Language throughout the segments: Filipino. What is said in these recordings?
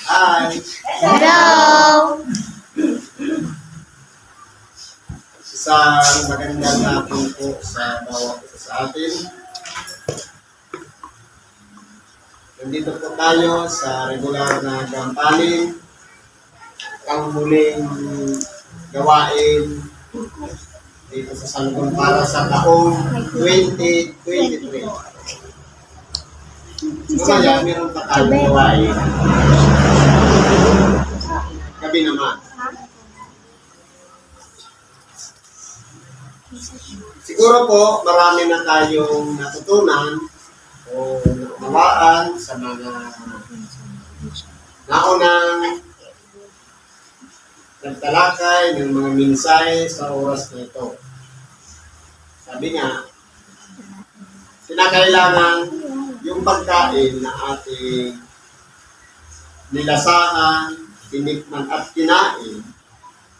Hi! Hello! Isang magandang hapon po sa bawat isa sa atin. Nandito po tayo sa regular na gampaling. Ang muling gawain dito sa Sanggol para sa taong 2023. Mamaya, meron pa tayong gawain. Gabi naman. Siguro po, marami na tayong natutunan o naunawaan sa mga naunang nagtalakay ng mga mensahe sa oras na ito. Sabi nga, kinakailangan yung pagkain na ating nilasahan, tinikman at kinain,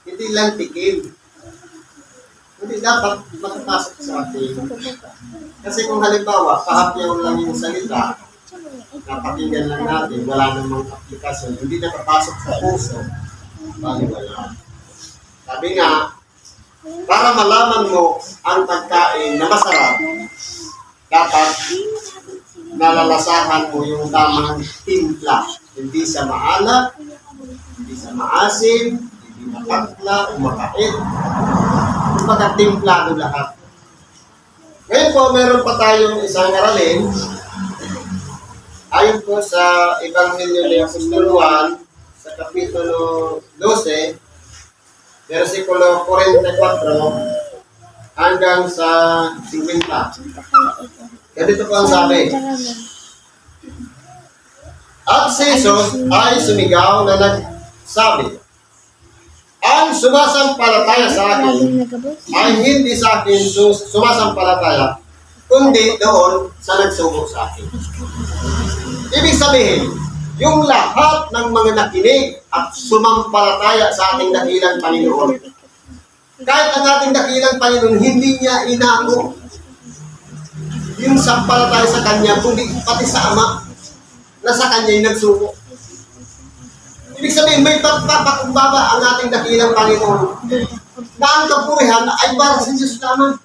hindi lang tikim. Hindi dapat makapasok sa atin. Kasi kung halimbawa, kahapyaw lang yung salita, napakinggan lang natin, wala namang aplikasyon, hindi nakapasok sa puso, baliwala. Sabi nga, para malaman mo ang pagkain na masarap, dapat nalalasahan mo yung tamang timpla. Hindi sa maalat, hindi sa maasim, hindi matatla, umakait. Magkatimplado lahat. Ngayon po, meron pa tayong isang aralin. Ayon po sa Ebanghelyo ni Apostol Juan, sa Kapitulo 12, versikulo 44, hanggang sa 50. Ganito po ang sabi. At si Jesus ay sumigaw na nagsabi, ang sumasampalataya sa akin ay hindi sa akin sumasampalataya, kundi doon sa nagsugo sa akin. Ibig sabihin, yung lahat ng mga nakinig at sumampalataya sa ating dakilang Panginoon, kahit ang ating dakilang Panginoon, hindi niya inako yung sampalataya sa Kanya, kundi pati sa Ama na sa Kanya yung nagsugo. Ibig sabihin, may pagpapakumbaba ang ating dakilang Panginoon na ang kapurihan ay para sa Diyos naman.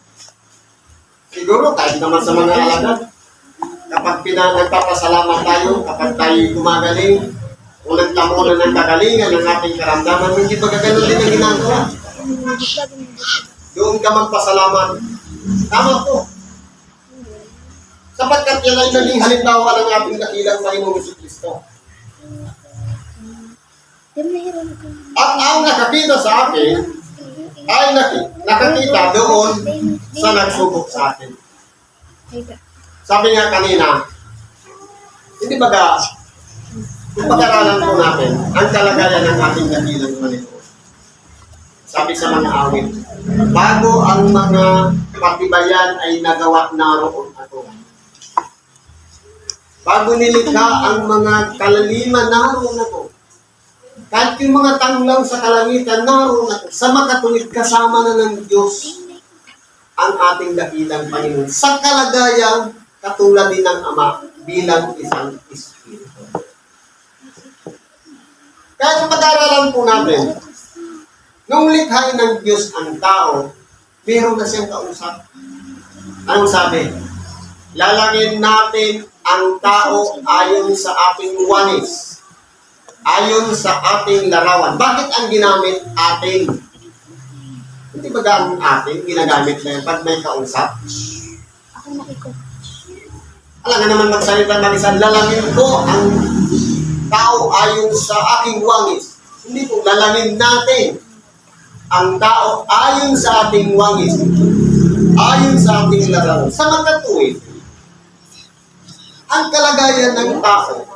Siguro, kahit naman sa mga alagad, kapag nagpapasalamat tayo, kapag tayo gumagaling, o nagtamunan ng kagalingan ng ating karamdaman, hindi ba gano'n din ang ginagawa? Doon ka magpasalamat. Tama po. Sapagkat yan ay naging halimbawa ng ating dakilang Panginoong Jesucristo. At ang nakakita sa akin ay nakakita doon sa nagsubok sa akin. Sabi nga kanina, hindi ba kung pag-aralan po natin ang kalagayan ng ating dakilang Panginoon. Sabi sa mga awit, bago ang mga patibayan ay nagawa naroon ako. Bago nilikha ang mga kalaliman naroon ako. Kahit yung mga tanglaw sa kalangitan, naroon at sa makatuwid kasama na ng Diyos ang ating dakilang Panginoon. Sa kalagayang katulad din ng Ama bilang isang Espiritu. Kahit pag-aralan po natin, nung likhain ng Diyos ang tao, meron na siyang kausap. Anong sabi? Lalangin natin ang tao ayon sa ating wanis. Ayon sa ating larawan. Bakit ang ginamit ating? Hindi ba ang ating ginagamit na yun pag may kausap? Alam nga naman magsalita ng isang lalangin ko ang tao ayon sa aking wangis. Hindi po lalangin natin ang tao ayon sa ating wangis. Ayon sa ating larawan. Sa makatuwid, ang kalagayan ng tao,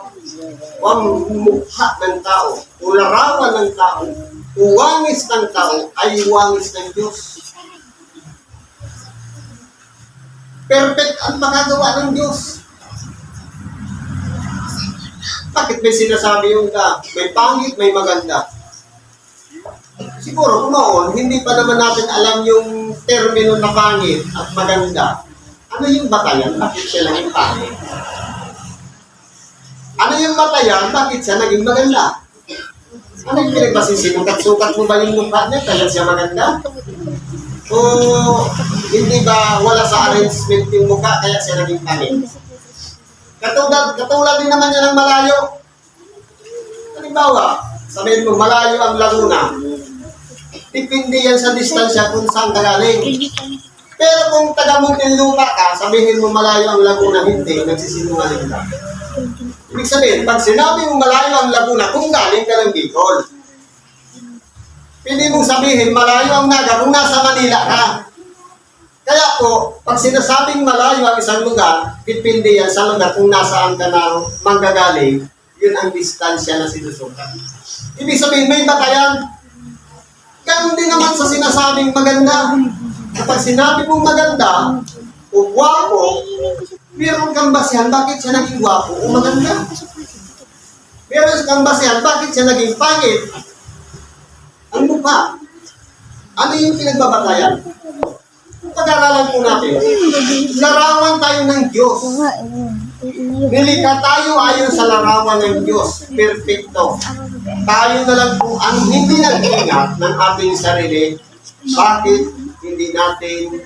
ang mukha ng tao, o larawan ng tao, o wangis ng tao, ay wangis ng Diyos. Perfect ang makagawa ng Diyos. Bakit may sinasabi yung may pangit, may maganda? Siguro kung noon, hindi pa naman natin alam yung termino na pangit at maganda. Ano yung batayan? Bakit siya naging pangit? Ano yung batayan? Bakit siya naging maganda? Ano yung pinagbasisinukat-sukat mo ba yung mukha niya kaya siya maganda? O hindi ba wala sa arrangement yung mukha kaya siya naging pangit? Katulad din naman yan ng malayo. Halimbawa, sabihin mo malayo ang Laguna. Depende yan sa distansya kung saan ka galing. Pero kung taga Muntinlupa ka, sabihin mo malayo ang Laguna, hindi, nagsisinungaling ka. Ibig sabihin, pag sinabi mo malayo ang Laguna, kung galing ka ng Bicol. Pwede mong sabihin malayo ang Naga kung nasa Manila ka. Kaya po, pag sinasabing malayo ang isang lugar, depende yan sa lugar kung nasaan ka na manggagaling, yun ang distansya na sinusukat. Ibig sabihin, may batayan. Ganun din naman sa sinasabing maganda. Kapag sinabi mong maganda o gwapo, meron kang basihan, bakit siya naging gwapo o maganda? Meron kang basihan, bakit siya naging pangit? Ang mukha. Ano yung pinagbabatayan? Pag-aralan po natin, larawan tayo ng Diyos. Nilikha tayo ayon sa larawan ng Diyos. Perfecto. Tayo na lang po ang hindi nag-ingat ng ating sarili. Bakit hindi natin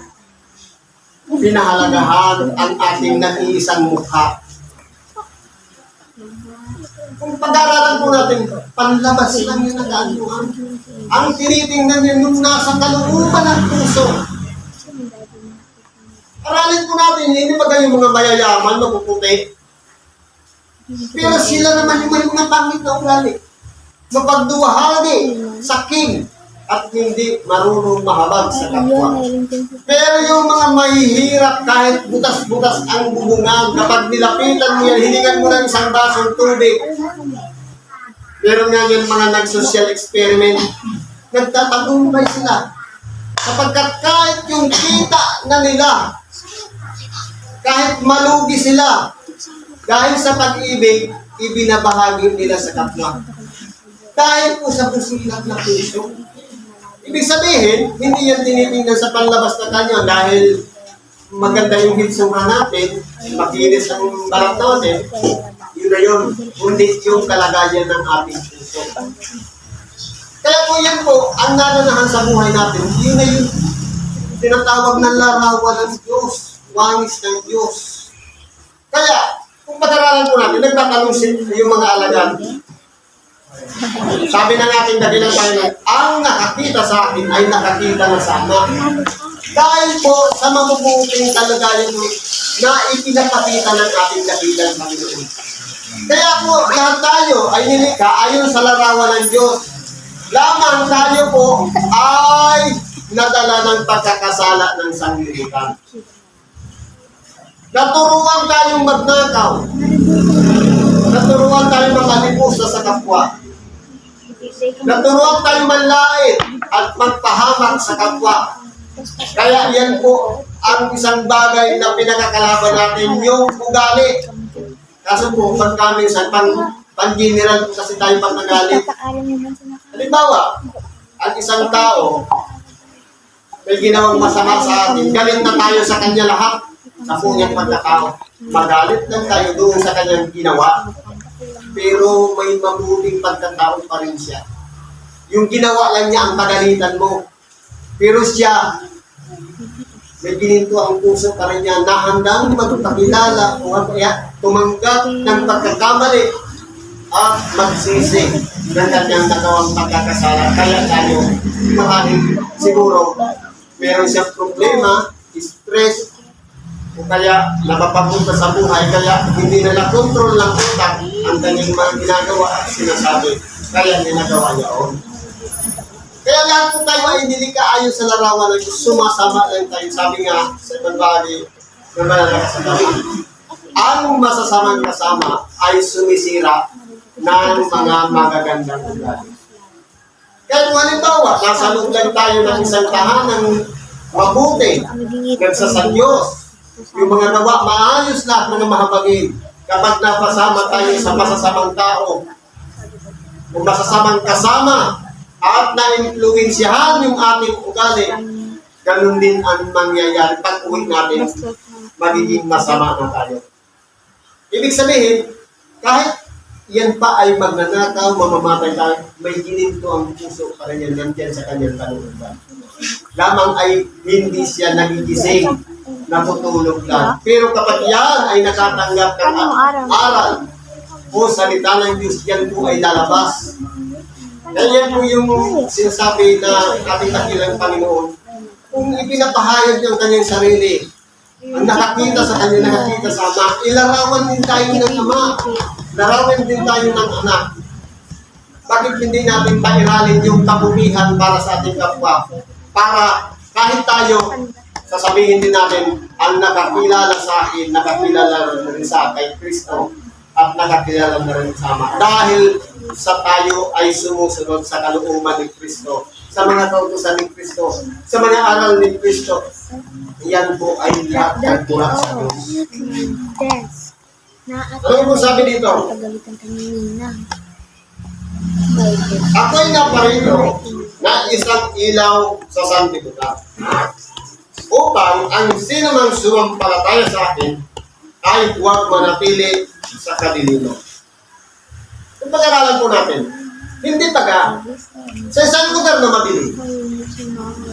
pinahalagahan ang ating nag-iisang mukha? Kung pag-aralan po natin, panlabas lang yung nag-aanuhan. Ang tinitingnan nyo nung nasa kalooban ng puso. Aralin po natin, hindi ba kayong mga mayayaman, mapuputi? Pero sila naman yung may mga pangit na ugali. Mapagduwahagi, saking, at hindi marunong mahabag sa kapwa. Pero yung mga mahihirap kahit butas-butas ang bubungan, kapag nilapitan mo yan, hiningan mo ng isang basong tubig. Meron nga yung mga nag-social experiment, nagtatagumpay sila. Sapagkat kahit yung kita na nila, kahit malugi sila, dahil sa pag-ibig, ibinabahagi nila sa kapwa. Dahil po sa pusilat na puso. Ibig sabihin, hindi yan tinitingnan sa panlabas na kanya dahil maganda yung hitsura natin, makinis ang balat natin, yun na yun, kundi yung kalagayan ng ating puso. Kaya po yan po, ang nananahan sa buhay natin, yun na yung tinatawag na larawan ng Diyos, wangis ng Diyos. Kaya, kung pag-aralan po natin, nagtatanong yung mga alagad, sabi na natin dahilan tayo, ang nakakita sa akin ay nakakita na sa Ama. Dahil po sa mabubuting kalagayan mo na ipinapakita ng ating dahilan sa Panginoon. Kaya po, lahat tayo ay nilikha ayon sa larawan ng Diyos. Lamang tayo po ay nadala ng pagkakasala ng sanglibutan. Naturuan tayong magnakaw. Naturuan tayong makalipusta sa kapwa. Naturuan tayong manlait at magpahamak sa kapwa. Kaya yan po ang isang bagay na pinakakalaban natin, yung ugali. Kaso po, pag kami sa pan-general po kasi tayo pag nagalit. Halimbawa, ang isang tao may ginawang masama sa atin, galit na tayo sa kanya lahat sa punyang pagkatao. Magalit lang tayo doon sa kanyang ginawa. Pero may mabuting pagkatao pa rin siya. Yung ginawa lang niya ang pagalitan mo. Pero siya, may gininto ang puso pa rin niya na handang magpakilala o kaya tumanggap ng pagkakamali at magsisi ng kanyang nagawang pagkakasala. Kaya tayo, maraming siguro, meron siyang problema, stress, o kaya napapapunta sa buhay, kaya hindi na nakontrol ng utak ang kanyang mga ginagawa at sinasabi. Kaya ginagawa niya on. Kaya lahat po tayo ay nilikha ayon sa larawan ng sumasama lang tayo. Sabi nga sa ibang bagay na malalakas sa David, ang masasamang kasama ay sumisira ng mga magagandang ugali. Kaya kung halimbawa, nasa loob lang tayo ng isang tahanang mabuti, nagsasadyos, yung mga nawa, maayos lahat mga mahabagin. Kapag napasama tayo sa masasamang tao, o masasamang kasama, at na-influensyahan yung ating ugali, ganun din ang mangyayari pag uwi natin. magiging masama na tayo. Ibig sabihin, kahit yan pa ay magnanakaw, mamamatay tayo, may gininto ang puso para yan nandiyan sa kanyang kalooban. Lamang ay hindi siya nagigising, natutulog lang. Pero kapag yan ay nakatanggap ng aral o salita ng Diyos, yan po ay lalabas. Kaya yan po yung sinasabi na ating dakilang Panginoon. Kung ipinapahayag niya ang kanyang sarili, ang nakakita sa kanya, nakakita sa Ama, ilarawan din tayo ng Ama. Larawan din tayo ng Anak. Bakit hindi natin pairalin yung kabubihan para sa ating kapwa? Para kahit tayo, sasabihin din natin, ang nakakilala sa akin, nakakilala na rin sa kay Kristo, at nakakilala na rin sa Ama. Dahil sa tayo ay sumusunod sa kalooban ni Kristo, sa mga kautusan ni Kristo, sa mga aral ni Kristo, yan po ay lahat ng buhat sa Diyos. Ano po sabi dito? Ako'y naparito na isang ilaw sa santidad, upang ang sino mang sumampalataya sa akin ay huwag manatili sa kadiliman. Kung pag-aralan po natin, hindi taga sa isang lugar na madilim.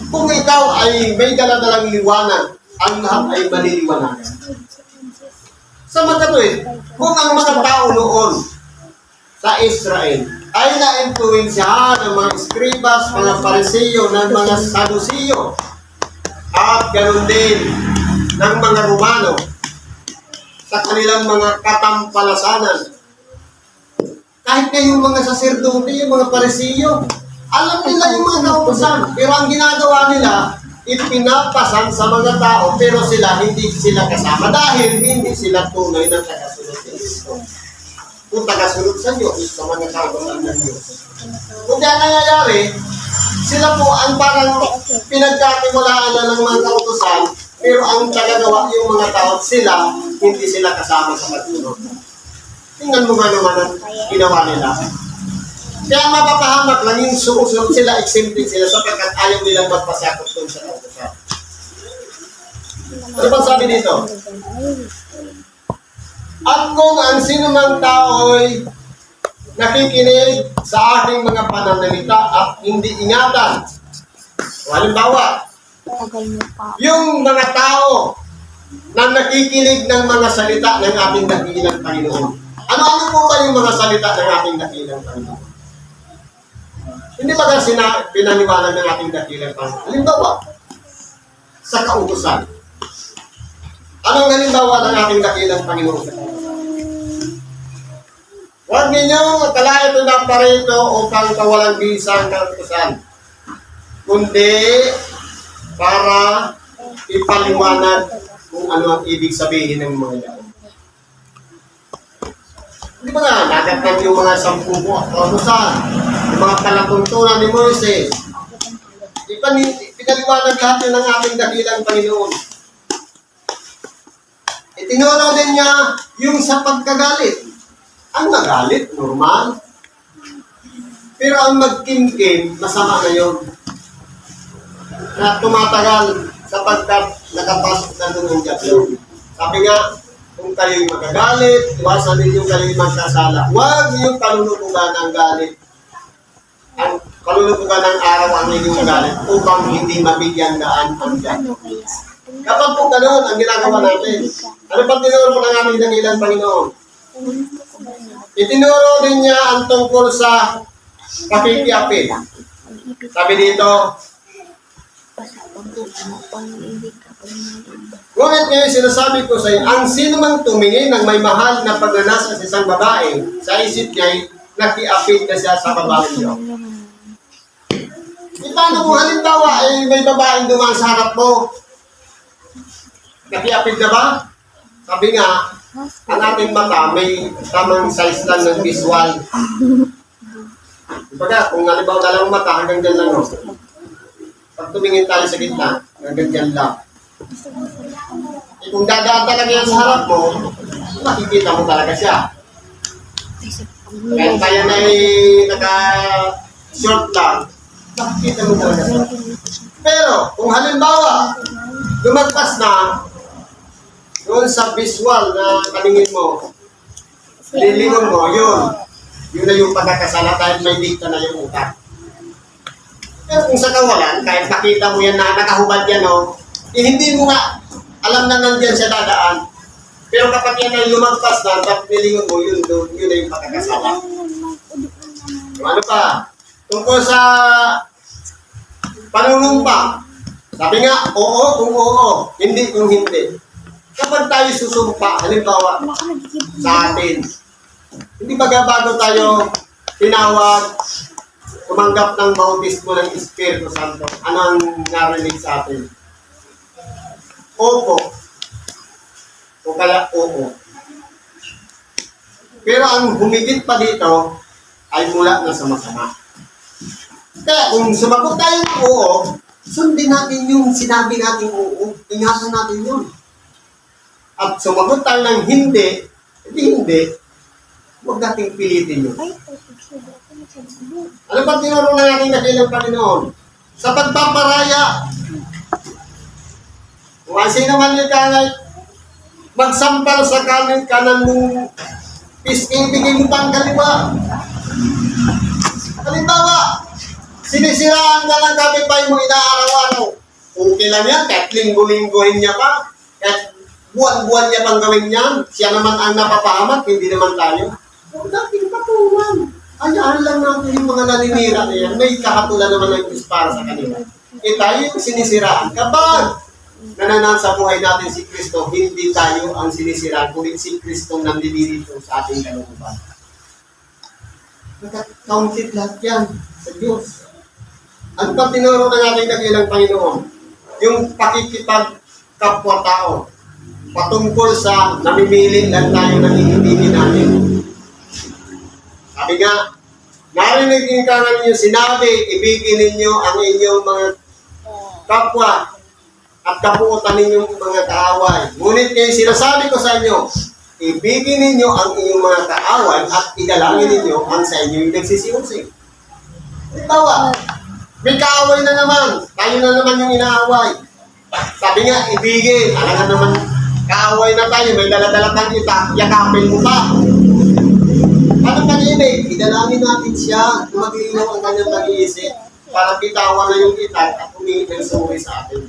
Kung ikaw ay may daladalang liwanag, ang lahat ay maliliwanagan. Sa magkatuwid, kung ang mga tao noon sa Israel ay na-influensyahan ng mga eskribas, mga parisiyo, ng mga sadusiyo, at ganoon din ng mga Romano sa kanilang mga katampalasanan. Kahit na yung mga saserdote, yung mga parisiyo, alam nila yung mga kautusan, pero ang ginagawa nila, ipinapasan sa mga tao, pero hindi sila kasama dahil hindi sila tunay na tagasunod sa Diyos. Kung tagasunod sa Diyos, sa mga kautusan ng Diyos. Kung yan nangyayari, sila po ang parang pinagkatiwalaan na ng mga kautusan, pero ang tagagawa yung mga tao, hindi sila kasama sa pagsunod. Tingnan mo nga naman ang ginawa nila. Kaya mapapahamak lang yung sumusunod sila, exempting sila sapagkat ayaw nilang magpasakot doon sa kautusan. Ano ba sabi dito? At kung ang sino mang tao'y nakikinig sa aking mga pananalita at hindi ingatan, halimbawa, yung mga tao na nakikinig ng mga salita ng ating dakilang Panginoon. Ano-ano po ba yung mga salita ng ating dakilang Panginoon? Hindi ba kasi pinaniwanan ng ating dakilang Panginoon? Halimbawa, sa kautusan. Anong halimbawa ng ating dakilang Panginoon? Huwag ninyong akalain ito na parito upang kawalang bisa ang kautusan, kundi para ipaliwanag kung ano ang ibig sabihin ng mga yan. Hindi ba nga, nagatnan yung mga 10 kautusan, yung mga kalatuntunan ni Moises. Pinaliwanag lahat yun ng ating dakilang Panginoon. Itinuro din niya yung sa pagkagalit. Ang magalit, normal. Pero ang magkimkim, masama na yun. Na tumatagal sapagkat nakapasok na doon ang Diyos. Sabi nga, kung kayo'y magagalit, iwasan din yung kayo'y magkasala. Huwag yung kalulukugan ng galit. Ang kalulukugan ng araw ang inyong galit upang hindi mabigyan daan ang Diyos. Kapag po ganoon ang ginagawa natin, ano pang tinuro po ng aming dakilang Panginoon? Itinuro din niya ang tungkol sa pakikiapid. Sabi dito, ngunit ngayon sinasabi ko sa iyo, ang sino mang tumingin ng may mahal na pagnanasa sa isang babae, sa isip niya, nakiapid na siya sa babae niyo. Paano kung halimbawa ay may babaeng dumaan sa harap mo? Nakiapid na ba? Sabi nga, ang ating mata may tamang size lang ng visual. Diba kung halimbawa dalawang mata, hanggang dyan lang. No? Pag tumingin tayo sa gitna, hanggang dyan lang. Kung dadaan talaga yan sa harap mo, makikita mo talaga siya. Kaya tayo na naka-short lang, makikita mo talaga siya. Pero, kung halimbawa, lumagpas na, Doon sa visual na kaningin mo, lilingon mo, yun. Yun na yung pagkakasala dahil may dikta na yung utak. Pero kung sa kawalan, kahit nakita mo yan na nakahubad yan, hindi mo nga alam na nandiyan siya dadaan. Pero kapag yan ay lumagpas na, tapos nilingon mo, yun na yung pagkakasala. Ano pa? Tungkol sa panunumpa. Sabi nga, oo kung oo, hindi kung hindi. Kapag tayo susumpa, halimbawa, sa atin, hindi ba bago tayo tinawag, tumanggap ng bautismo ng Espiritu Santo, ano ang narinig sa atin? Opo. O kaya oo. Pero ang humigit pa dito ay mula na sa masama. Kaya kung sumagot tayo ng oo, sundin natin yung sinabi natin oo. Ingatan natin yun. At sumagot tayo ng hindi, huwag nating pilitin yun. Ano ba tinuro na natin dakilang Panginoon? Sa pagpaparaya, kung sino man yung kanay, magsampal sa kanan mong pisking, bigay mo pang kaliwa. Halimbawa, sinisiraan ka ng kapitbahay mo inaaraw-araw. Okay lang yan, kahit linggo-linggohin niya pa, kahit buwan-buwan niya pang gawin niyan, siya naman ang napapahamak, hindi naman tayo. Huwag natin patulan. Hayaan lang natin yung mga naninira na yan. May kakatulan naman ng Diyos para sa kanila. Tayo yung sinisiraan. Kapag nananasa buhay natin si Kristo, hindi tayo ang sinisiraan, kundi si Kristo nandilito sa ating kalooban. Naka-counted lahat yan sa Diyos. Ano pa tinuro ng ating dakilang Panginoon? Yung pakikipagkapwa-tao patungkol sa namimili lang tayo ng iibigin natin. Sabi nga, narinig yung kanan ninyo, sinabi, ibigin ninyo ang inyong mga kapwa at kapuutan ninyong mga kaaway. Ngunit kayo sinasabi ko sa inyo, ibigin ninyo ang inyong mga kaaway at idalangin ninyo ang sa inyo yung nagsisiusig. Itawa, may kaaway na naman, tayo na naman yung inaaway. Sabi nga, ibigin, alam na naman, kaaway na tayo, may dala-dala tayo, yakapin mo pa. Ano pag-ibig? Idalangin natin siya, maglinaw ang kanyang pag-iisip para bitawan na yung itat at humingi ng suri sa atin.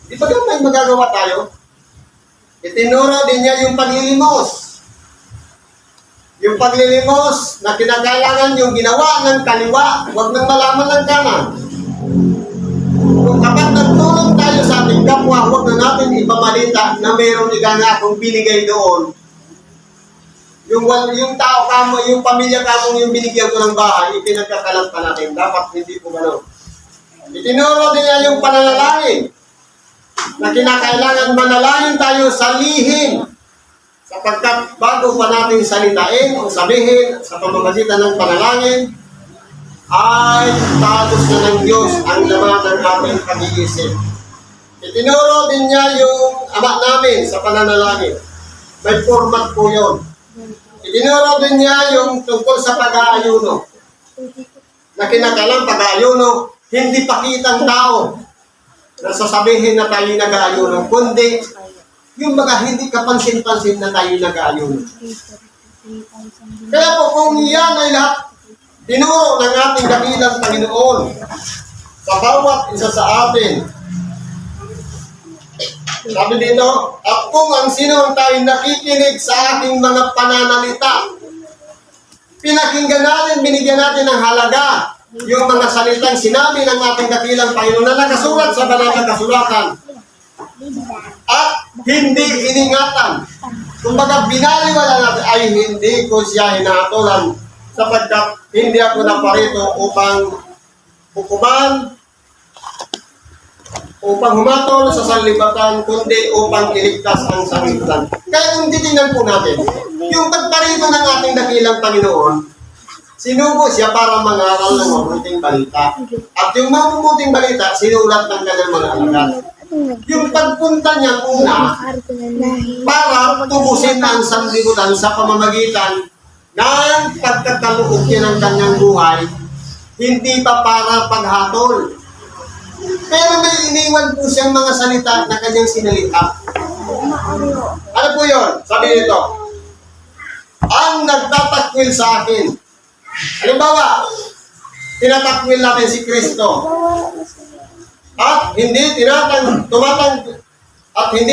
Di ba may magagawa tayo? Itinuro din niya yung paglilimos. Yung paglilimos na kinakailangan yung ginawa ng kaliwa, huwag nang malaman ng kanan. Kung kapag nagtulong tayo sa ating kapwa, huwag na natin ipamalita na mayroong ikangakong binigay doon. Yung tao kamo, yung pamilya kamong yung binigyan ko ng bahay, ipinagkakalat pa natin. Dapat hindi po gano'n. Itinuro din niya yung pananalangin na kinakailangan manalangin tayo sa lihim sapagkat bago pa natin salitain o sabihin sa pamamagitan ng panalangin ay tagos na ng Diyos ang laman ng ating pag-iisip. Itinuro din niya yung ama namin sa pananalangin. May format po yun. Itinuro din niya yung tungkol sa pag-aayuno. Na kinakailangan pag-aayuno, hindi pakitang tao na sasabihin na tayo nag-aayuno, kundi yung mga hindi kapansin-pansin na tayo nag-aayuno. Kaya po kung yan ay lahat tinuro ng ating dakilang Panginoon sa bawat isa sa atin, sabi dito, at kung ang sino tayo nakikinig sa ating mga pananalita, pinakinggan natin, binigyan natin ng halaga yung mga salitang sinabi ng ating dakilang Panginoon na nakasulat sa banal na kasulatan at hindi iningatan. Kumbaga, binaliwala natin, ay hindi ko siya hinahatulan sapagkat hindi ako naparito upang hukuman, upang humatol sa sanlibutan, kundi upang iligtas ang sanlibutan. Kaya kung titingnan po natin, yung pagparito ng ating dakilang Panginoon, sinugo siya para mangaral ng mabuting balita. At yung mabuting balita, sinulat ng kanyang mga alagad. Yung pagpunta niya una, para tubusin ang sanlibutan sa pamamagitan ng pagkakaluog niya ng kanyang buhay, hindi pa para paghatol. Pero may iniwan po siyang mga salita na kanyang sinalita Ano po yun? Sabi nito, ang nagtatakwil sa akin. Halimbawa, tinatakwil natin si Kristo. At hindi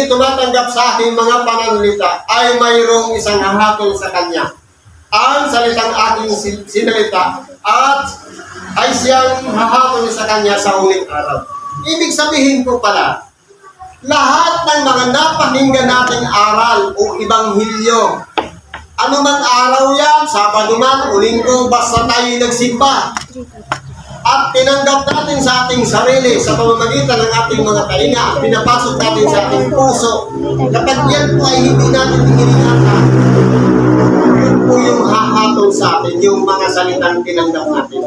tumatanggap sa aking mga pananalita ay mayroong isang hahatol sa kanya. Ang salitang aking sinalita at ay siyang hahatol sa kanya sa huling araw. Ibig sabihin ko pala, lahat ng mga napakinggan nating aral o ibanghilyo, anumang araw yan, Sabado man o Linggo, basta tayo nagsimba at tinanggap natin sa ating sarili sa pamamagitan ng ating mga kalinga at pinapasok natin sa ating puso. Kapag yan po ay hindi natin iningatan, yun po yung hahatol sa atin, yung mga salitang tinanggap natin.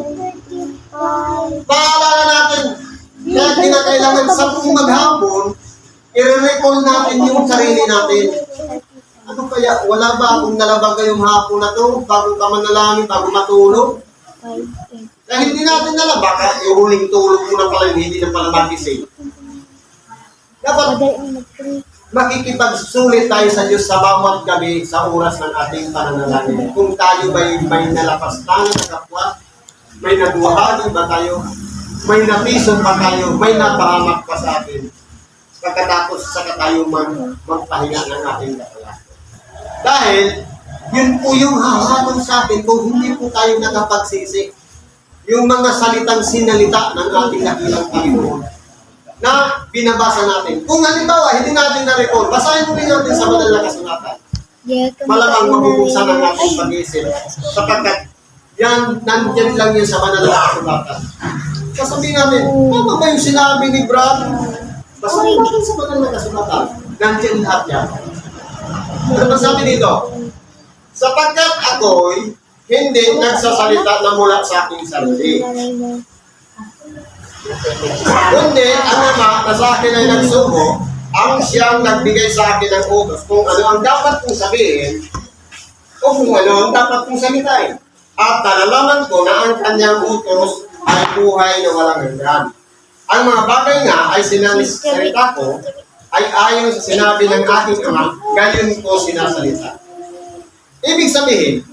Paalala natin, kaya kinakailangan sa buong maghapon, i-recall natin yung sarili natin. Ano kaya, wala ba akong nalabag ngayong hapon na to, bago ka manalangin, bago matulog? Kaya hindi natin alam, baka yung huling tulog mo na pala, hindi na pala magising. Dapat makikipagsulit tayo sa Diyos sa bawat gabi sa oras ng ating pananalangin. Kung tayo may nalapas tayo na kapwa, may naduhado ba tayo, may napiso pa tayo, may napahamak pa sa atin. Pagkatapos saka tayo magpahinga ng ating kapwa. Dahil, yun po yung hahatol sa atin kung hindi po tayo nakapagsisi. Yung mga salitang sinalita ng ating dakilang Panginoon na binabasa natin. Kung halimbawa, hindi natin na-recall, basahin mo rin natin sa banal na kasulatan. Malamang mabubuksan ang ating pag-iisip sapagkat yan, nandyan lang yan sa banal na kasulatan. Sasabihin natin, tama ba yung sinabi ni Brad? Basahin natin sa banal na kasulatan. Nandyan lahat yan. Ano ba sabi dito? Sapagkat ako'y hindi nagsasalita na mula sa aking sarili. Kundi ang Ama na sa akin ay nagsugo, ang siyang nagbigay sa akin ng utos kung ano ang dapat kong sabihin o kung ano ang dapat kong salitain. At nalalaman ko na ang kanyang utos ay buhay na walang hanggan. Ang mga bagay nga ay sinalisalita ko ay ayon sa sinabi ng aking Ama, gayon ko sinasalita. Ibig sabihin,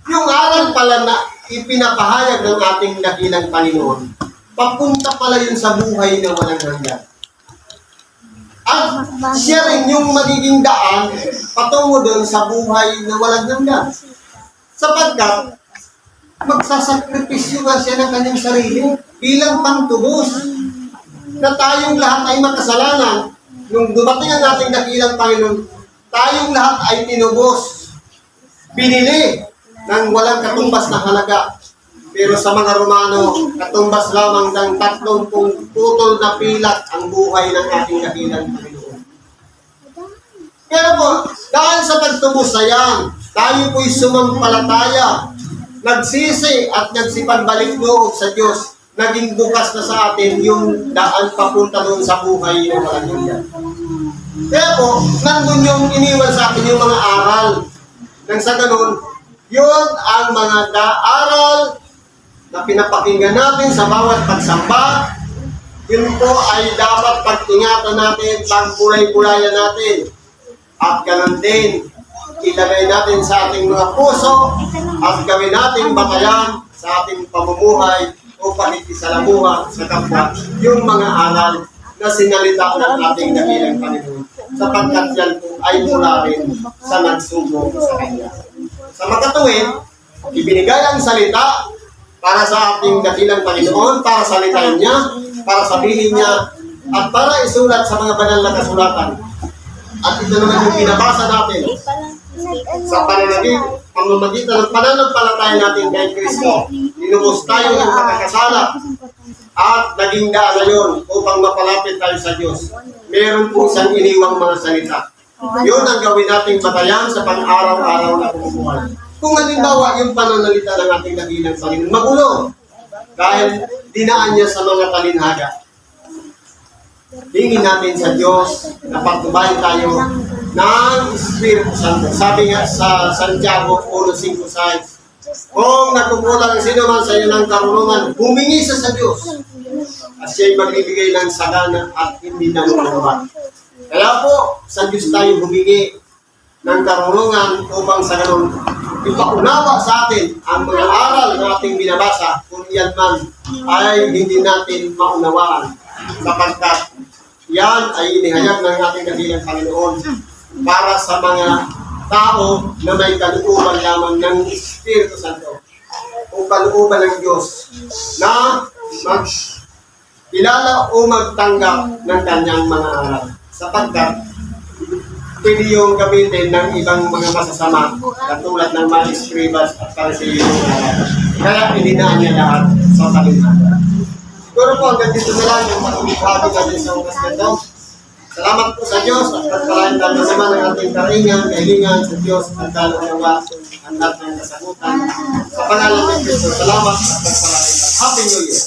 yung aral pala na ipinapahayag ng ating dakilang Panginoon, papunta pala yun sa buhay na walang hanggan. At siya rin yung magiging daan patungo doon sa buhay na walang hanggan. Sapagkat, magsasakripisyo nga siya ng kanyang sarili bilang pantubos na tayong lahat ay makasalanan. Nung dumating ang ating dakilang Panginoon, tayong lahat ay tinubos, binili ng walang katumbas na halaga. Pero sa mga Romano, katumbas lamang ng 30 putol na pilat ang buhay ng ating dakilang Panginoon. Pero po, dahil sa pagtubos na yan, tayo po'y sumampalataya, nagsisi at nagsipagbalik loob sa Diyos. Naging bukas na sa atin yung daan papunta doon sa buhay na walang hanggan. Kaya po, nandun yung iniwan sa atin yung mga aral. Nang sa ganun, yun ang mga aral na pinapakinggan natin sa bawat pagsamba. Yun po ay dapat pag-ingatan natin, pagkulay-kulayan natin. At ganun din, ilagay natin sa ating mga puso at gawin nating batayan sa ating pamumuhay o pakikisalamuha sa kapwa yung mga aral na sinalita ng ating dakilang Panginoon. Sapagkat yan po ay mula rin sa nagsugo sa Kanya. Sa makatuwid, ibinigay ang salita para sa ating dakilang Panginoon, para salitain niya, para sabihin niya, at para isulat sa mga banal na kasulatan. At ito naman yung binabasa natin sa pamamagitan ng pananampalataya natin kay Kristo. Ninubos tayo ng pagkakasala at naging daan na yun upang mapalapit tayo sa Diyos. Meron po isang iniwang mga salita. Yun ang gawin nating batayan sa pang-araw-araw na pumupuan. Kung halimbawa yung pananalita ng ating dakilang Panginoon, magulo. Dahil dinaan niya sa mga talinhaga. Hingin natin sa Diyos na pagtubayan tayo ng Espiritu Santo. Sabi nga sa Santiago 1:5-6, kung nagkukulang sino man sa iyo ng karunungan, humingi sa Diyos at siya'y magbibigay ng sagana at hindi na lumabas. Kaya po, sa Diyos tayo humingi ng karunungan upang sa ganun ipaunawa sa atin ang mga aral na ating binabasa kung iyan man ay hindi natin maunawaan sapagkat yan ay inihayag ng ating dakilang Panginoon para sa mga tao na may kalooban lamang ng Espiritu Santo o kalooban ng Diyos na kilala o magtanggap ng kanyang mga aral sapagkat pwede yung gamitin ng ibang mga masasama katulad ng mga eskribas at pariseyong kaya pininaan niya lahat sa kalimatan. Siguro po hanggang dito na lang yung pag-ibigay natin sa oras nito. Salamat po sa Diyos at pagpalain naman naman ang ating kahilingan sa Diyos at kaluluwa ang lahat ng kasagutan. Sa pangalan ng Kristo, salamat at pagpalain. Happy New Year!